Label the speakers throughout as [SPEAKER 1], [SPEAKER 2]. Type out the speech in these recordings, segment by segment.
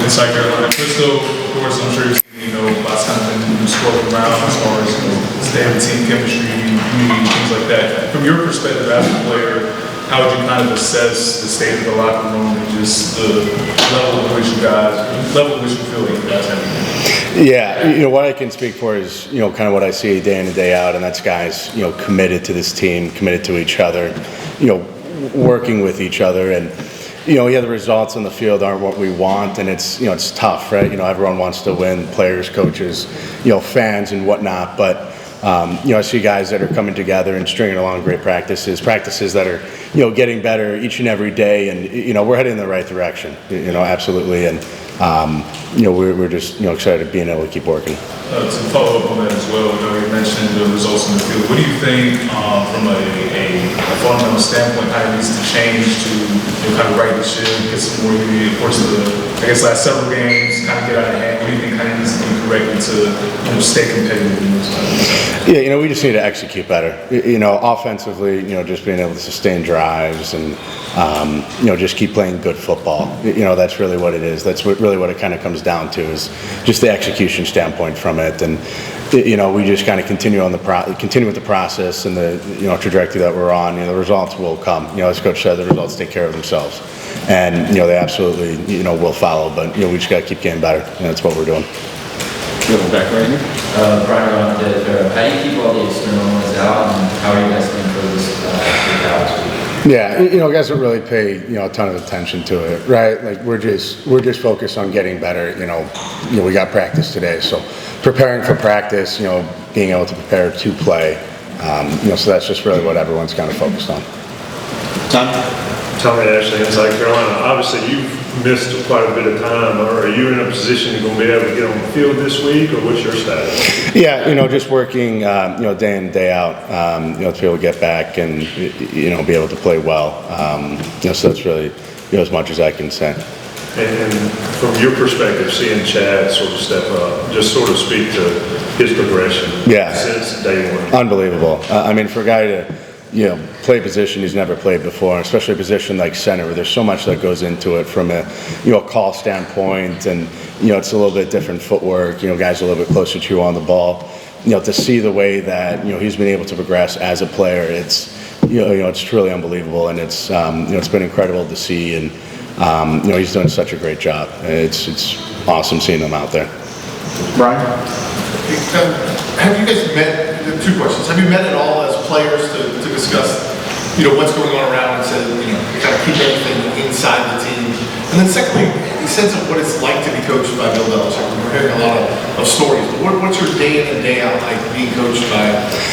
[SPEAKER 1] in South Carolina. Christo, of course, I'm sure lots of times you spoke around as far as staying with team chemistry, community, things like that. From your perspective as a player, how would you kind of assess the state of the locker room and just the level in which you feel like you guys have?
[SPEAKER 2] Yeah, what I can speak for is, kind of what I see day in and day out, and that's guys, committed to this team, committed to each other, working with each other, and the results on the field aren't what we want, and it's tough, right? Everyone wants to win, players, coaches, fans and whatnot, but I see guys that are coming together and stringing along great practices that are, getting better each and every day, and we're heading in the right direction, absolutely, and we're just excited being able to keep working.
[SPEAKER 1] To follow up on that as well, you mentioned the results in the field. What do you think from a fundamental standpoint, how it needs to change to kind of right the ship, get some more unity? Of course, last several games kind of get out of hand. What do you think kind of needs to be corrected to stay competitive in this time?
[SPEAKER 2] Yeah, we just need to execute better. Offensively, just being able to sustain drives and just keep playing good football. That's really what it is. That's really what it kind of comes down to, is just the execution standpoint from it. And we just kind of continue with the process and the trajectory that we're on. The results will come. As Coach said, the results take care of themselves, and they absolutely will follow. But we just got to keep getting better. That's what we're doing.
[SPEAKER 3] Back right here.
[SPEAKER 4] Brian, how do you keep all the external noise out, and how are you guys thinking for this week?
[SPEAKER 2] Yeah, guys don't really pay a ton of attention to it, right? Like we're just focused on getting better. We got practice today, so preparing for practice. Being able to prepare to play. So that's just really what everyone's kind of focused on.
[SPEAKER 3] Tommy
[SPEAKER 5] Ashley in South Carolina. Obviously, you've missed quite a bit of time. Are you in a position you're going to be able to get on the field this week, or what's your status?
[SPEAKER 2] Yeah, just working, day in, day out, to be able to get back and, be able to play well. So that's really, as much as I can say.
[SPEAKER 5] And from your perspective, seeing Chad sort of step up, just sort of speak to his progression since day one.
[SPEAKER 2] Unbelievable. For a guy to, play a position he's never played before, especially a position like center, where there's so much that goes into it from a call standpoint, and it's a little bit different footwork. Guys a little bit closer to you on the ball. To see the way that he's been able to progress as a player, it's it's truly unbelievable, and it's been incredible to see, and he's doing such a great job. It's awesome seeing him out there.
[SPEAKER 3] Brian,
[SPEAKER 6] have you guys met? Two questions. Have you met at all as players to discuss, what's going on around, and said, kind of keep everything inside the team? And then secondly, a sense of what it's like to be coached by Bill Belichick. We're hearing a lot of stories, but what's your day in and day out like being coached by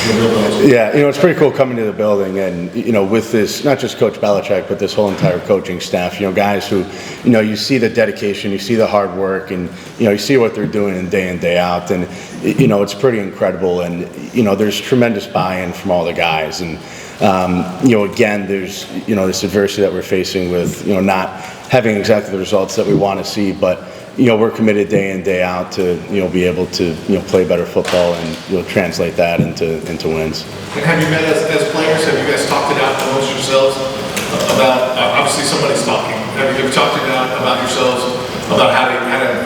[SPEAKER 6] Bill Belichick?
[SPEAKER 2] Yeah, it's pretty cool coming to the building and, with this, not just Coach Belichick, but this whole entire coaching staff, guys who, you see the dedication, you see the hard work, and, you see what they're doing in, day out. And, it's pretty incredible. And, there's tremendous buy-in from all the guys. And, again, there's, this adversity that we're facing with, not having exactly the results that we want to see, but we're committed day in, day out to be able to play better football and translate that into wins.
[SPEAKER 6] And have you met as players? Have you guys talked it out amongst yourselves about? Obviously, somebody's talking. Have you talked it out about yourselves about how to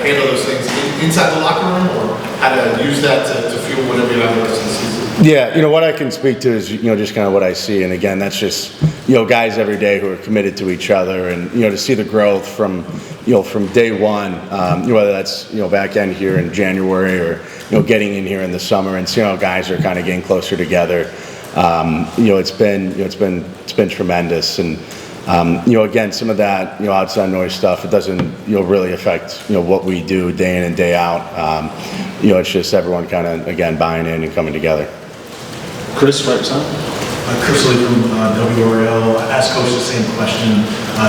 [SPEAKER 6] handle those things inside the locker room, or how to use that to fuel whatever you have the rest of the season?
[SPEAKER 2] Yeah, what I can speak to is, just kind of what I see. And again, that's just, guys every day who are committed to each other, and, to see the growth from day one, whether that's, back end here in January or, getting in here in the summer, and seeing how guys are kind of getting closer together. It's been tremendous. And, again, some of that, outside noise stuff, it doesn't, really affect, what we do day in and day out. It's just everyone kind of, again, buying in and coming together.
[SPEAKER 3] Chris, right side.
[SPEAKER 7] Chris Lee from WRL. I asked Coach the same question.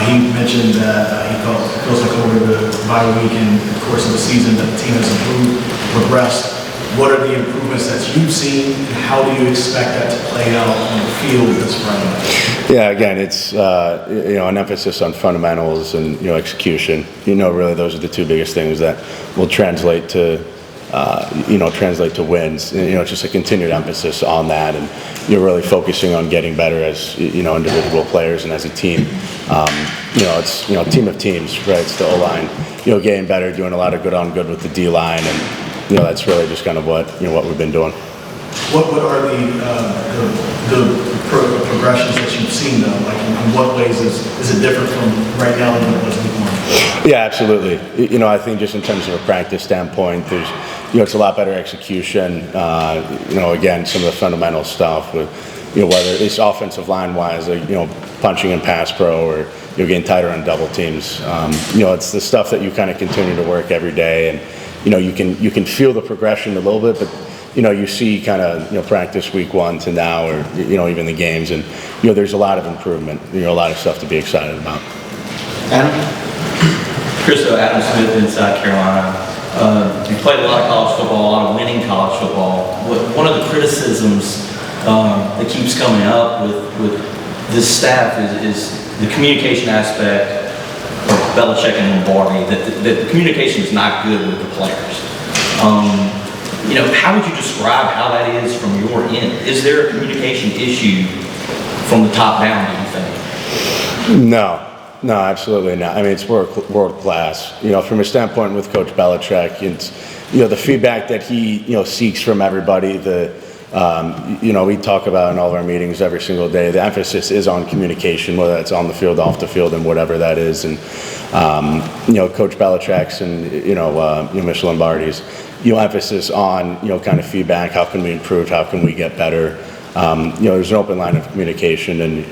[SPEAKER 7] He mentioned that he feels like over the bye week and the course of the season that the team has improved, progressed. What are the improvements that you've seen, and how do you expect that to play out on the field this Friday?
[SPEAKER 2] Yeah, again, it's an emphasis on fundamentals and execution. Really, those are the two biggest things that will translate to wins. It's just a continued emphasis on that, and you're really focusing on getting better as individual players and as a team. It's team of teams, right? It's the O-line, getting better, doing a lot of good on good with the D line, and that's really just kind of what we've been doing.
[SPEAKER 7] What are the progressions that you've seen though? Like in what ways is it different from right now than it was before?
[SPEAKER 2] Yeah, absolutely. I think just in terms of a practice standpoint, there's it's a lot better execution. Again, some of the fundamental stuff with whether it's offensive line wise, like punching in pass pro or getting tighter on double teams. It's the stuff that you kind of continue to work every day, and you can feel the progression a little bit, but you see kind of practice week 1 to now, or even the games, and there's a lot of improvement. A lot of stuff to be excited about.
[SPEAKER 3] Adam?
[SPEAKER 8] Christo, Adam Smith in South Carolina. You played a lot of college football, a lot of winning college football. One of the criticisms that keeps coming up with this staff is the communication aspect of Belichick and Lombardi, that the communication is not good with the players. How would you describe how that is from your end? Is there a communication issue from the top down, do you think?
[SPEAKER 2] No, absolutely not. I mean, it's world class. From a standpoint with Coach Belichick, it's the feedback that he seeks from everybody. We talk about in all of our meetings every single day. The emphasis is on communication, whether that's on the field, off the field, and whatever that is. And Coach Belichick's and Mr. Lombardi's emphasis on kind of feedback. How can we improve? How can we get better? There's an open line of communication, and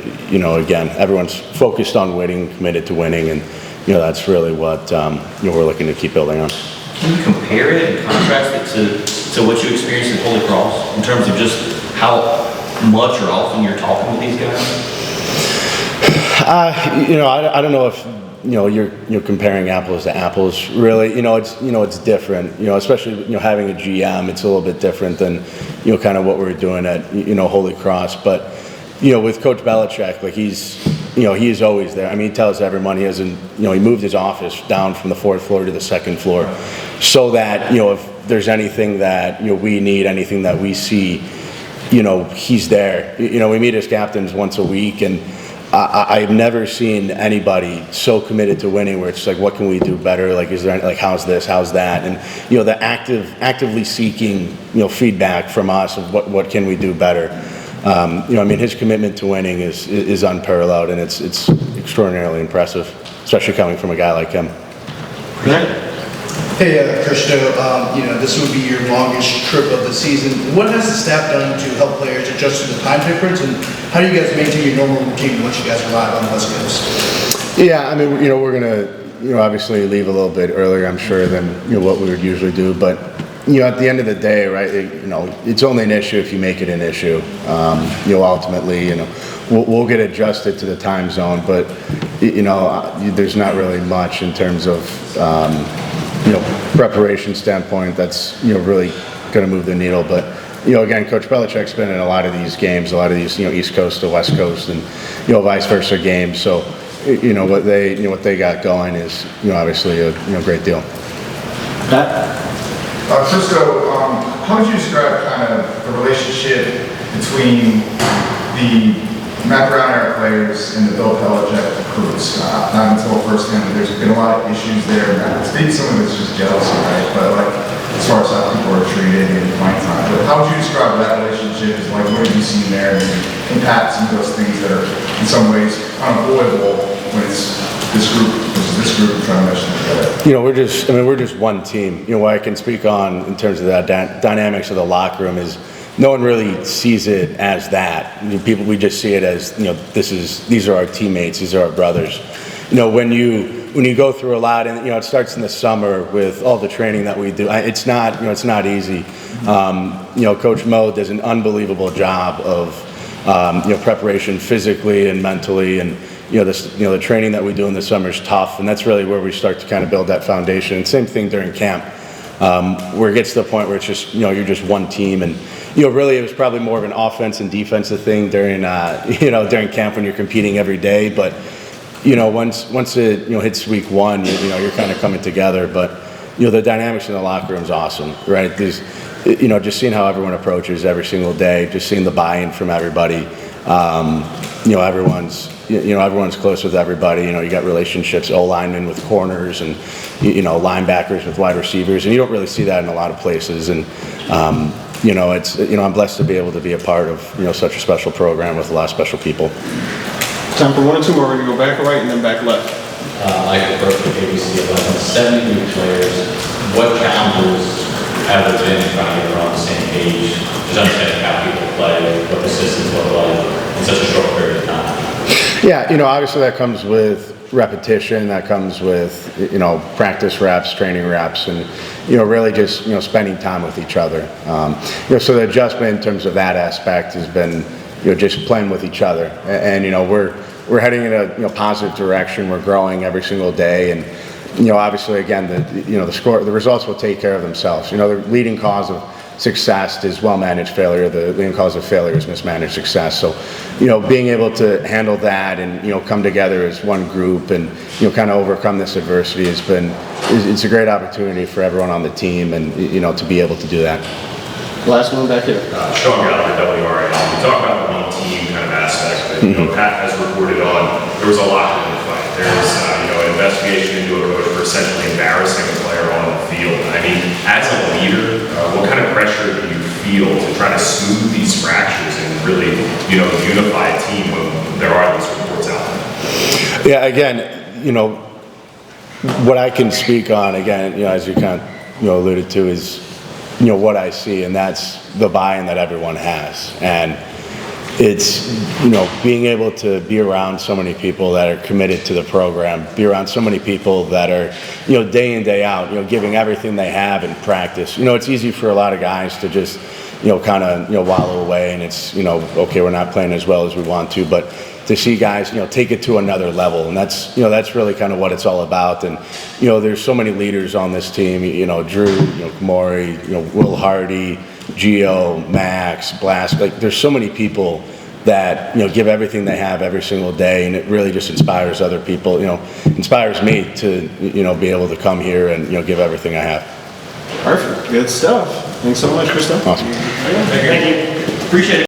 [SPEAKER 2] again, everyone's focused on winning, committed to winning, and that's really what we're looking to keep building on.
[SPEAKER 8] Can you compare it and contrast it to what you experienced at Holy Cross in terms of just how much or often you're talking with these guys?
[SPEAKER 2] I don't know if you're comparing apples to apples. Really, it's different. Especially having a GM, it's a little bit different than kind of what we're doing at Holy Cross. But with Coach Belichick, like he's always there. I mean, he tells everyone he moved his office down from the 4th floor to the 2nd floor, so that if there's anything that we need, anything that we see, he's there. We meet as captains once a week, and I've never seen anybody so committed to winning where it's like, what can we do better? Like, is there how's this, how's that? And the actively seeking feedback from us of what can we do better. His commitment to winning is unparalleled, and it's extraordinarily impressive, especially coming from a guy like him.
[SPEAKER 9] Hey, Christo, this would be your longest trip of the season. What has the staff done to help players adjust to the time difference, and how do you guys maintain your normal routine once you guys arrive on the West Coast?
[SPEAKER 2] Yeah, we're gonna, obviously leave a little bit earlier, I'm sure, than what we would usually do, but at the end of the day, right, it's only an issue if you make it an issue. Ultimately, we'll get adjusted to the time zone, but there's not really much in terms of preparation standpoint that's really going to move the needle. But again, Coach Belichick's been in a lot of these games, a lot of these East Coast to West Coast, and vice versa games. So what they got going is obviously a great deal.
[SPEAKER 10] Christo, how would you describe kind of the relationship between the Matt Brown era players and the Bill Belichick recruits? Not until firsthand, but there's been a lot of issues there. Maybe some of it's just jealousy, right? But as far as how people are treated and playing time. But how would you describe that relationship? What have you seen there, and impact some of those things that are in some ways unavoidable when it's this group versus this group trying to mesh them together?
[SPEAKER 2] We're just one team. What I can speak on in terms of that dynamics of the locker room is no one really sees it as that. We just see it as these are our teammates, these are our brothers. When you go through a lot, and it starts in the summer with all the training that we do. It's not easy. Coach Mo does an unbelievable job of preparation physically and mentally, and the training that we do in the summer is tough, and that's really where we start to kind of build that foundation. And same thing during camp, where it gets to the point where it's just you're just one team, and really it was probably more of an offense and defensive thing during during camp when you're competing every day. But once it hits week 1, you're kind of coming together. But the dynamics in the locker room is awesome, right? There's just seeing how everyone approaches every single day, just seeing the buy-in from everybody. everyone's close with everybody. You got relationships, linemen with corners and, linebackers with wide receivers, and you don't really see that in a lot of places. And, I'm blessed to be able to be a part of, such a special program with a lot of special people.
[SPEAKER 3] Time for one or two more. We're gonna go back right and then back left.
[SPEAKER 4] Like the first ABC 11, 70 new players, what challenges have there been trying to get on the same page, just understanding how people play, what the systems look like in such a short period of time?
[SPEAKER 2] Yeah, obviously that comes with repetition, that comes with, practice reps, training reps, and, really just, spending time with each other. So the adjustment in terms of that aspect has been, just playing with each other. And we're heading in a positive direction. We're growing every single day. And, obviously, again, the results will take care of themselves. The leading cause of success is well-managed failure. The leading cause of failure is mismanaged success. So, being able to handle that and, come together as one group and, kind of overcome this adversity it's a great opportunity for everyone on the team and, to be able to do that.
[SPEAKER 3] Last one back here.
[SPEAKER 11] Sean Gallagher, WRL. We talk about the one team kind of aspect that Pat has reported on. There was a lot in the fight. There's an investigation into a motive for essentially embarrassing a player on the field. I mean, as a leader, what kind of pressure do you feel to try to smooth these fractures and really, unify a team when there are these reports out there?
[SPEAKER 2] Yeah, again, what I can speak on, again, as you kind of, alluded to is, what I see, and that's the buy-in that everyone has. And it's, being able to be around so many people that are committed to the program, be around so many people that are, day in, day out, giving everything they have in practice. It's easy for a lot of guys to just, kind of, wallow away and it's, okay, we're not playing as well as we want to, but to see guys, take it to another level. And that's really kind of what it's all about. And, there's so many leaders on this team, Drew, Kamori, Will Hardy, Gio, Max, Blast. Like, there's so many people that, give everything they have every single day. And it really just inspires other people, inspires me to, be able to come here and, give everything I have.
[SPEAKER 3] Perfect. Good stuff. Thanks so much, Christo.
[SPEAKER 2] Awesome.
[SPEAKER 3] Thank you. Appreciate it.